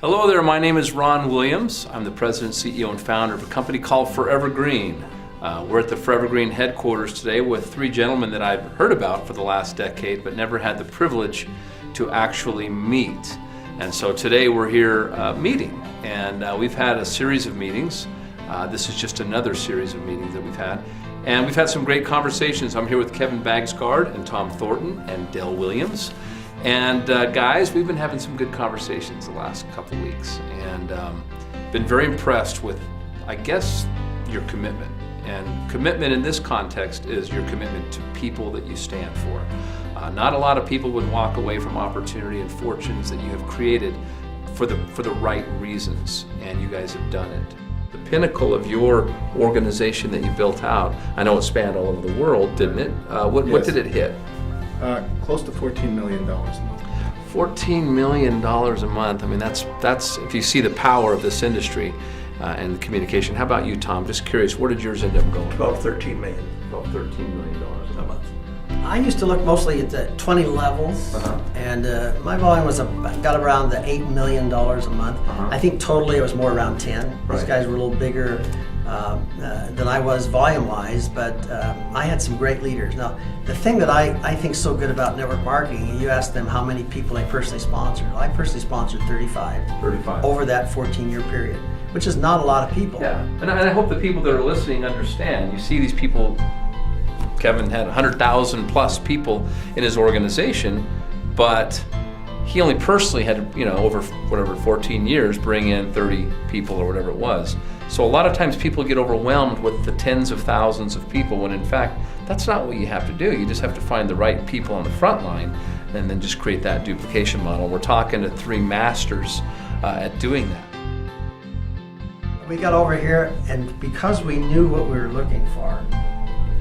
Hello there, my name is Ron Williams. I'm the president, CEO, and founder of a company called ForeverGreen. We're at the ForeverGreen headquarters today with three gentlemen that I've heard about for the last decade but never had the privilege to actually meet. And so today we're here meeting, and we've had a series of meetings. This is just another series of meetings that we've had. And we've had some great conversations. I'm here with Kevin Baadsgaard and Tom Thornton and Dale Williams. And guys, we've been having some good conversations the last couple weeks, and been very impressed with, I guess, your commitment. And commitment in this context is your commitment to people that you stand for. Not a lot of people would walk away from opportunity and fortunes that you have created for the right reasons, and you guys have done it. The pinnacle of your organization that you built out, I know it spanned all over the world, didn't it? What did it hit? Close to $14 million a month. $14 million a month. I mean, that's if you see the power of this industry and the communication. How about you, Tom? Just curious, where did yours end up going? 13 million. About $13 million a month. I used to look mostly at the 20 levels, and my volume got around the $8 million a month. I think totally it was more around 10. These guys were a little bigger than I was volume-wise, but I had some great leaders. Now, the thing that I think is so good about network marketing, you asked them how many people I personally sponsored. I personally sponsored 35 over that 14-year period, which is not a lot of people. Yeah, and I hope the people that are listening understand. You see these people, Kevin had 100,000 plus people in his organization, but he only personally had, over 14 years, bring in 30 people or whatever it was. So a lot of times people get overwhelmed with the tens of thousands of people when in fact, that's not what you have to do. You just have to find the right people on the front line and then just create that duplication model. We're talking to three masters at doing that. We got over here, and because we knew what we were looking for,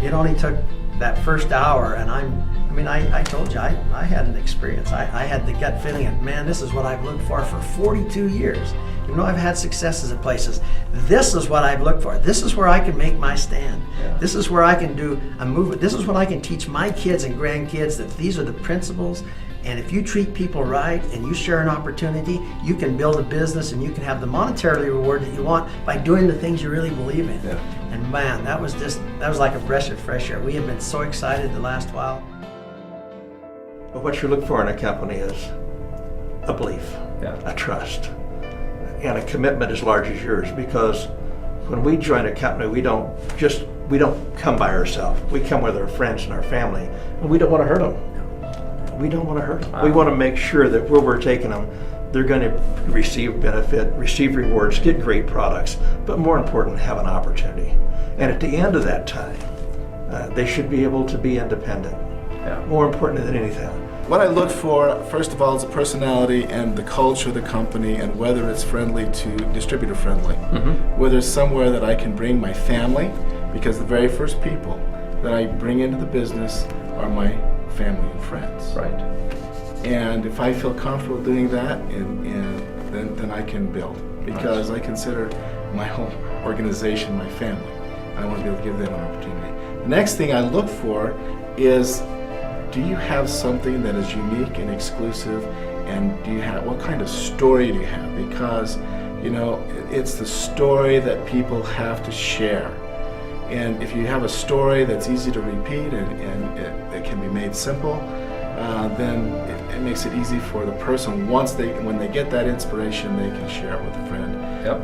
it only took that first hour, and I told you, I had an experience. I had the gut feeling of, man, this is what I've looked for 42 years. Even though I've had successes at places, this is what I've looked for. This is where I can make my stand. Yeah. This is where I can do a movement. This is what I can teach my kids and grandkids, that these are the principles. And if you treat people right and you share an opportunity, you can build a business and you can have the monetary reward that you want by doing the things you really believe in. Yeah. And man, that was like a breath of fresh air. We have been so excited the last while. But what you look for in a company is a belief, a trust, and a commitment as large as yours. Because when we join a company, we don't come by ourselves. We come with our friends and our family, and we don't want to hurt them. We don't want to hurt them. We want to make sure that where we're taking them, they're going to receive benefit, receive rewards, get great products, but more important, have an opportunity. And at the end of that time, they should be able to be independent. More important than anything. What I look for, first of all, is the personality and the culture of the company, and whether it's friendly to distributor friendly. Whether it's somewhere that I can bring my family, because the very first people that I bring into the business are my family and friends. Right. And if I feel comfortable doing that, then I can build, because I consider my whole organization my family. I want to be able to give them an opportunity. The next thing I look for is, do you have something that is unique and exclusive, and what kind of story do you have? Because it's the story that people have to share. And if you have a story that's easy to repeat and it can be made simple, then it makes it easy for the person. When they get that inspiration, they can share it with a friend.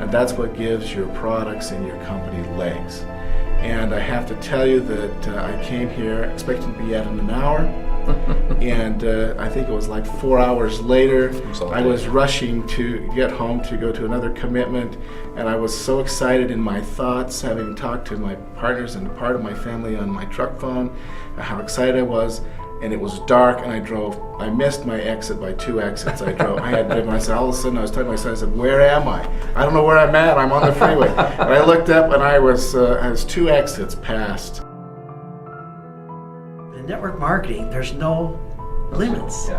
And that's what gives your products and your company legs. And I have to tell you that I came here expecting to be out in an hour, and I think it was like 4 hours later, I was rushing to get home to go to another commitment, and I was so excited in my thoughts, having talked to my partners and part of my family on my truck phone, how excited I was. And it was dark, and I missed my exit by 2 exits. I had driven, all of a sudden I was talking to my son, I said, where am I? I don't know where I'm at, I'm on the freeway. And I looked up, and I was 2 exits past. In network marketing, there's no limits.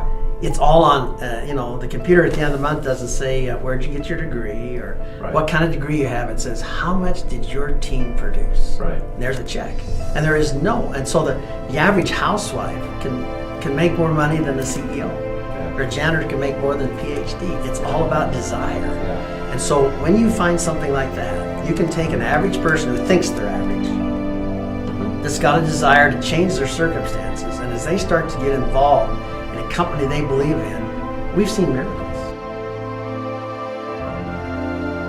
It's all on, the computer at the end of the month doesn't say, where'd you get your degree, or what kind of degree you have. It says, how much did your team produce? And there's a check. And there is and so the average housewife can make more money than the CEO. or a janitor can make more than a PhD. It's all about desire. And so when you find something like that, you can take an average person who thinks they're average, that's got a desire to change their circumstances, and as they start to get involved in a company they believe in, we've seen miracles.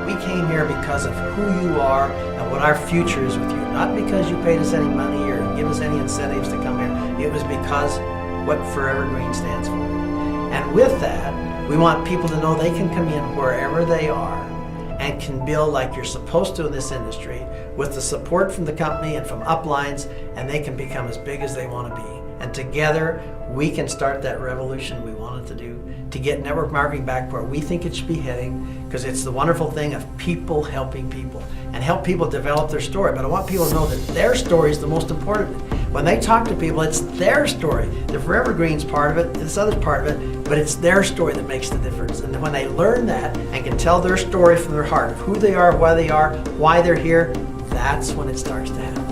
We came here because of who you are and what our future is with you, not because you paid us any money or give us any incentives to come here. It was because what Forever Green stands for. And with that, we want people to know they can come in wherever they are and can build like you're supposed to in this industry with the support from the company and from uplines, and they can become as big as they want to be. And together, we can start that revolution we wanted to do to get network marketing back where we think it should be heading, because it's the wonderful thing of people helping people and help people develop their story. But I want people to know that their story is the most important. When they talk to people, it's their story. The Forever Green's part of it, this other part of it, but it's their story that makes the difference. And when they learn that and can tell their story from their heart of who they are, why they're here, that's when it starts to happen.